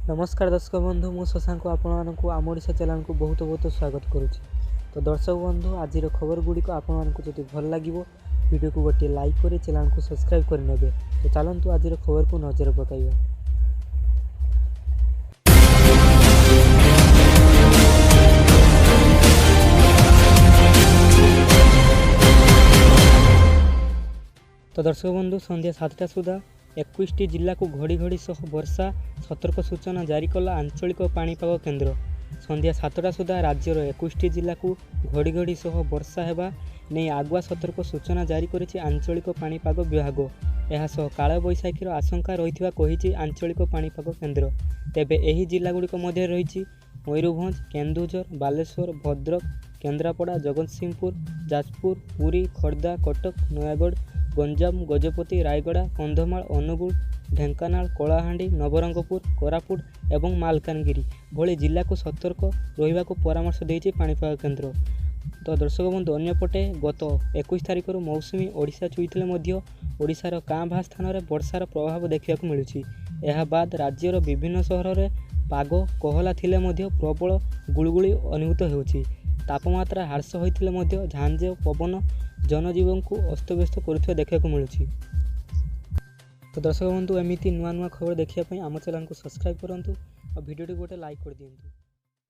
नमस्कार दर्शक बंधु मु शशांक आपको आम ओडिशा चैनल को बहुत बहुत स्वागत करुच्ची। तो दर्शक बंधु आज खबर गुड़िक आपको भल लगे वीडियो को गोटे लाइक कर चैनल को सब्सक्राइब करने। तो चलतु आज खबर को नजर पकाइबा। तो दर्शक बंधु संध्या 7टा सुधा 21टी जिला को घड़ी घड़ी सह वर्षा सतर्क सूचना जारी कला आंचलिक पाणीपाग केन्द्र। संध्या 7टा सुधा राज्यर 21टी जिला को घड़ी घड़ी सह वर्षा हेबा नहीं आगुआ सतर्क सूचना जारी करिछि आंचलिक पाणीपाग विभाग। एहासह काल बैशाखीर आशंका रहिथिबा कहिछि आंचलिक पाणीपाग केन्द्र। तेबे एही जिला गुड़िक मध्य रहिछि मयूरभंज, केन्दुझर, बालेश्वर, भद्रक, केन्द्रापड़ा, जगतसिंहपुर, जाजपुर, पुरी, खोर्धा, कटक, नयागढ़, गंजाम, गजपति, रायगड़ा, कंधमाल, अनुगुल, ढेंकानाल, कलाहांडी, नवरंगपुर, कोरापुट एवं मालकानगिरी भली जिला को सतर्क रहिबा को परामर्श देइछि पाणीपाग केन्द्र। तो दर्शक बंधु अन्यपटे गत 21 तारिख मौसुमी ओडिशा छुईथिले मध्य ओडिशार काँ भा स्थान में वर्षार प्रभाव देखा मिलुछि। एहा बाद राज्यर विभिन्न सहर में पाग कोहला थिले मध्य प्रबल गुळगुळी अनुभूत हेउछि। तापमात्रा ह्रास होइथिले मध्य झांझ पवन जनजीवन को अस्तव्यस्त करुवा देखा मिलुछि। तो दर्शक बंधु एमती नुआ नुआ खबर देखा आम चैनल को सब्सक्राइब करंतु और वीडियो गोटे लाइक कर दियंतु।